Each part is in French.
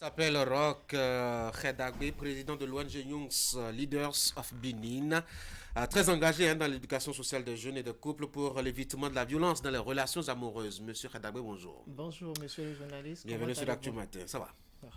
S'appelle Roch Khedagbe, président de l'ONG Young Leaders of Benin, très engagé dans l'éducation sociale des jeunes et des couples pour l'évitement de la violence dans les relations amoureuses. Monsieur Khedagbe, bonjour. Bonjour, monsieur le journaliste, comment Bienvenue sur l'Actu allez-vous? Matin, ça va?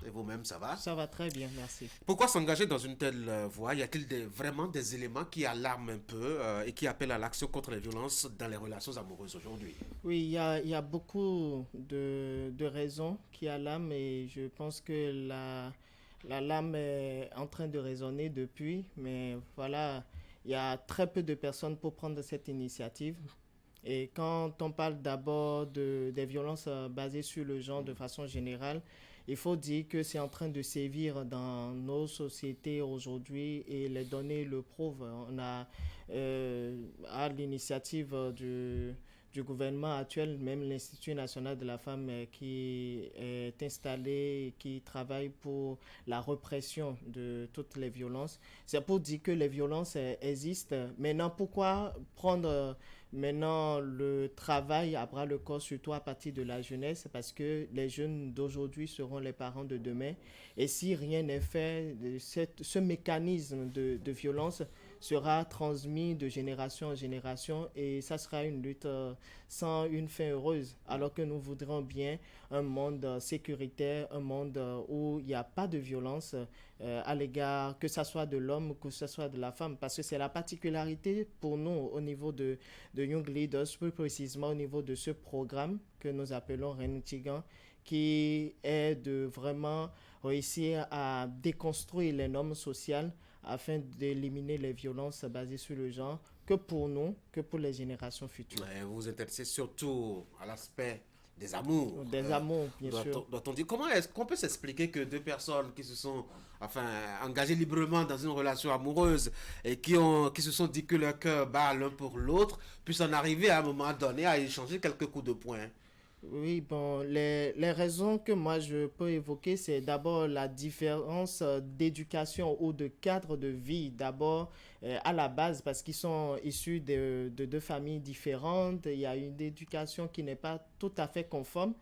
Et vous-même, ça va? Ça va très bien, merci. Pourquoi s'engager dans une telle voie? Y a-t-il vraiment des éléments qui alarment un peu et qui appellent à l'action contre les violences dans les relations amoureuses aujourd'hui? Oui, il y a beaucoup de raisons qui alarment et je pense que la lame est en train de résonner depuis, mais voilà, il y a très peu de personnes pour prendre cette initiative. Et quand on parle d'abord des violences basées sur le genre de façon générale, il faut dire que c'est en train de sévir dans nos sociétés aujourd'hui et les données le prouvent. On a, à l'initiative du gouvernement actuel, même l'Institut national de la femme qui est installé, qui travaille pour la répression de toutes les violences. C'est pour dire que les violences existent. Maintenant, pourquoi prendre maintenant le travail à bras le corps, surtout à partir de la jeunesse, parce que les jeunes d'aujourd'hui seront les parents de demain. Et si rien n'est fait, ce mécanisme de violence sera transmis de génération en génération et ça sera une lutte sans une fin heureuse. Alors que nous voudrions bien un monde sécuritaire, un monde où il n'y a pas de violence à l'égard, que ce soit de l'homme ou que ce soit de la femme. Parce que c'est la particularité pour nous au niveau de Young Leaders, plus précisément au niveau de ce programme que nous appelons Renutigan, qui est de vraiment réussir à déconstruire les normes sociales afin d'éliminer les violences basées sur le genre, que pour nous, que pour les générations futures. Vous vous intéressez surtout à l'aspect des amours. Des amours, bien sûr. Doit-on dire comment est-ce qu'on peut s'expliquer que deux personnes qui se sont engagées librement dans une relation amoureuse et qui se sont dit que leur cœur bat l'un pour l'autre puissent en arriver à un moment donné à échanger quelques coups de poing? Oui, bon, les raisons que moi je peux évoquer, c'est d'abord la différence d'éducation ou de cadre de vie. D'abord, à la base, parce qu'ils sont issus de deux familles différentes, il y a une éducation qui n'est pas tout à fait conforme.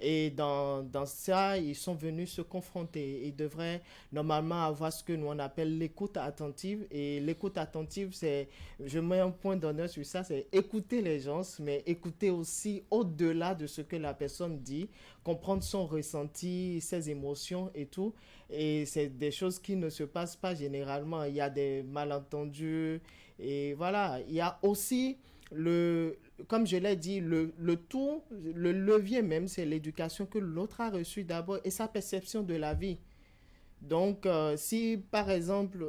Et dans ça, ils sont venus se confronter. Ils devraient normalement avoir ce que nous on appelle l'écoute attentive. Et l'écoute attentive, c'est, je mets un point d'honneur sur ça, c'est écouter les gens, mais écouter aussi au-delà de ce que la personne dit, comprendre son ressenti, ses émotions et tout. Et c'est des choses qui ne se passent pas généralement. Il y a des malentendus. Et voilà, il y a aussi comme je l'ai dit, le tout, le levier même, c'est l'éducation que l'autre a reçue d'abord et sa perception de la vie. Donc, si par exemple,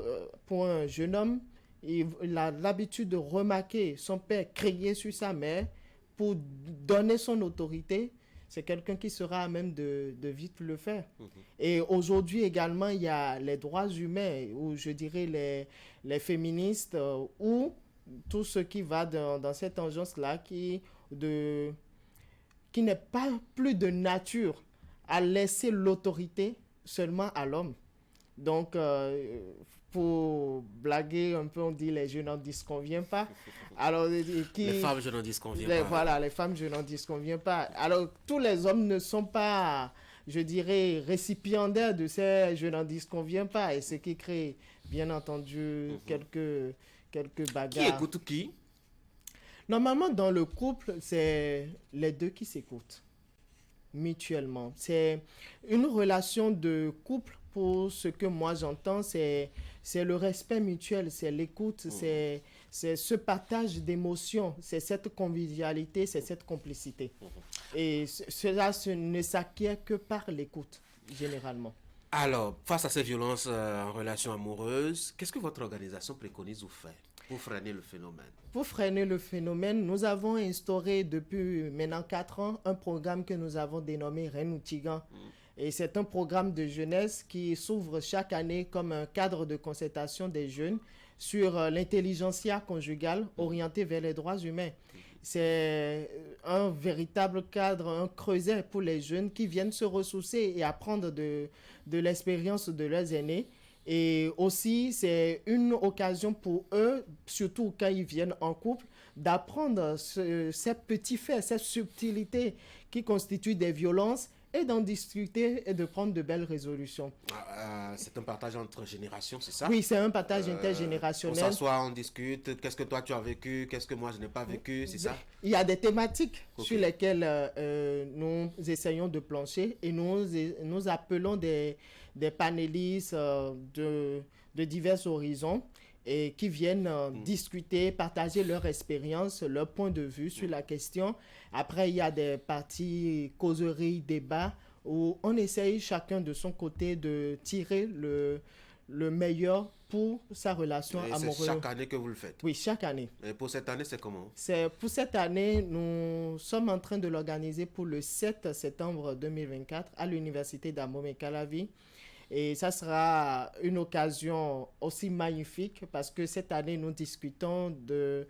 pour un jeune homme, il a l'habitude de remarquer son père crier sur sa mère pour donner son autorité, c'est quelqu'un qui sera à même de vite le faire. Et aujourd'hui également, il y a les droits humains, ou je dirais les féministes, ou tout ce qui va dans cette tangence-là qui n'est pas plus de nature à laisser l'autorité seulement à l'homme. Donc, pour blaguer un peu, on dit les jeunes n'en disconviennent pas. Alors, Les femmes, je n'en disconviens pas. voilà, les femmes, je n'en disconviens pas. Alors, tous les hommes ne sont pas, je dirais, récipiendaires de ces je n'en disconviens pas. Et ce qui crée, bien entendu, quelques Qui bagarres. écoute qui? Normalement, dans le couple, c'est les deux qui s'écoutent mutuellement. C'est une relation de couple, pour ce que moi j'entends, c'est le respect mutuel, c'est l'écoute, c'est ce partage d'émotions, c'est cette convivialité, c'est cette complicité. Et cela ne s'acquiert que par l'écoute, généralement. Alors, face à ces violences en relation amoureuse, qu'est-ce que votre organisation préconise ou fait pour freiner le phénomène? Pour freiner le phénomène, nous avons instauré depuis maintenant 4 ans un programme que nous avons dénommé Renutigan. Et c'est un programme de jeunesse qui s'ouvre chaque année comme un cadre de concertation des jeunes sur l'intelligentsia conjugale orientée vers les droits humains. C'est un véritable cadre, un creuset pour les jeunes qui viennent se ressourcer et apprendre de l'expérience de leurs aînés. Et aussi, c'est une occasion pour eux, surtout quand ils viennent en couple, d'apprendre ces petits faits, ces subtilités qui constituent des violences et d'en discuter et de prendre de belles résolutions. C'est un partage entre générations, c'est ça? Oui, c'est un partage On intergénérationnel. s'assoit, on discute, qu'est-ce que toi tu as vécu, qu'est-ce que moi je n'ai pas vécu, c'est ça? Il y a des thématiques sur lesquelles nous essayons de plancher et nous appelons des panélistes de divers horizons et qui viennent discuter, partager leur expérience, leur point de vue sur la question. Après, il y a des parties causeries, débats, où on essaye chacun de son côté de tirer le meilleur pour sa relation amoureuse. C'est chaque année que vous le faites? Oui, chaque année. Et pour cette année, c'est comment? Pour cette année, nous sommes en train de l'organiser pour le 7 septembre 2024 à l'université d'Abomey-Calavi. Et ça sera une occasion aussi magnifique parce que cette année, nous discutons de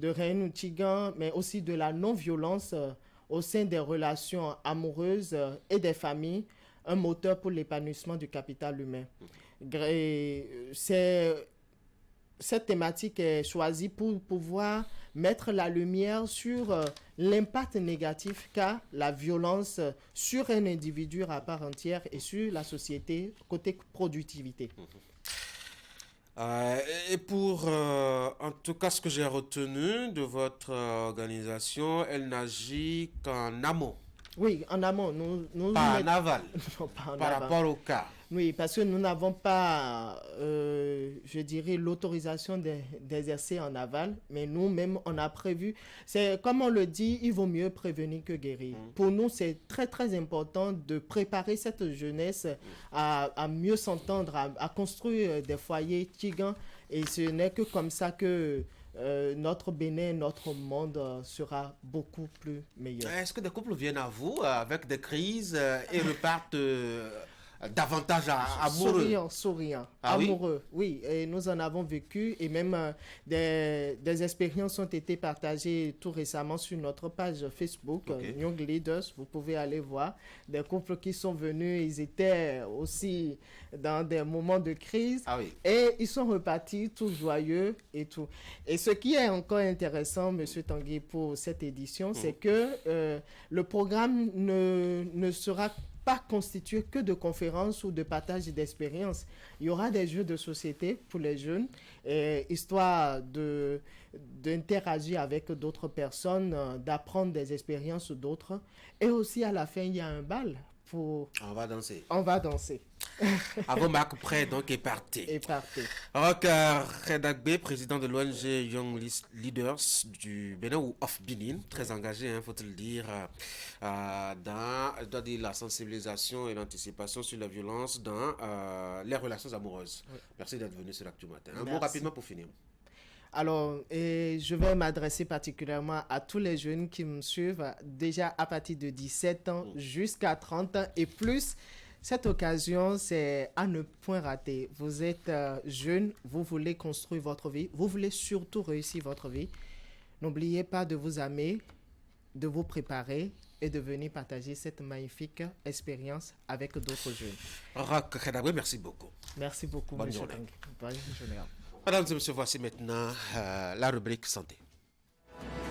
Reine Tigan, mais aussi de la non-violence au sein des relations amoureuses et des familles, un moteur pour l'épanouissement du capital humain. Cette thématique est choisie pour pouvoir mettre la lumière sur l'impact négatif qu'a la violence sur un individu à part entière et sur la société côté productivité. Et pour, en tout cas, ce que j'ai retenu de votre organisation, elle n'agit qu'en amont. Oui, en amont. Pas en aval. Non, pas en par aval. rapport au cas. Oui, parce que nous n'avons pas, je dirais, l'autorisation d'exercer en aval, mais nous-mêmes, on a prévu. C'est comme on le dit, il vaut mieux prévenir que guérir. Pour nous, c'est très, très important de préparer cette jeunesse à mieux s'entendre, à construire des foyers tigans. Et ce n'est que comme ça que notre Bénin, notre monde sera beaucoup plus meilleur. Est-ce que des couples viennent à vous avec des crises et repartent davantage amoureux? Souriant, Ah amoureux. Oui, et nous en avons vécu et même des expériences ont été partagées tout récemment sur notre page Facebook, Young Leaders. Vous pouvez aller voir des couples qui sont venus, ils étaient aussi dans des moments de crise et ils sont repartis tout joyeux et tout. Et ce qui est encore intéressant, Monsieur Tanguy, pour cette édition, c'est que le programme ne sera pas constitué que de conférences ou de partage d'expériences. Il y aura des jeux de société pour les jeunes, histoire d'interagir avec d'autres personnes, d'apprendre des expériences d'autres. Et aussi, à la fin, il y a un bal. On va danser. On va danser. À vos marques prêts, donc, et partez. Et partez. Roch Redagbe, président de l'ONG Young Leaders du Bénin ou of Benin, très engagé, faut-il dire, dans la sensibilisation et l'anticipation sur la violence dans les relations amoureuses. Oui. Merci d'être venu sur l'Actu Matin. Un mot rapidement pour finir. Alors, je vais m'adresser particulièrement à tous les jeunes qui me suivent, déjà à partir de 17 ans jusqu'à 30 ans et plus. Cette occasion, c'est à ne point rater. Vous êtes jeune, vous voulez construire votre vie, vous voulez surtout réussir votre vie. N'oubliez pas de vous aimer, de vous préparer et de venir partager cette magnifique expérience avec d'autres jeunes. Roch Redagbe, merci beaucoup. Merci beaucoup. Bonne journée. Bonne journée. Mesdames et messieurs, voici maintenant la rubrique santé.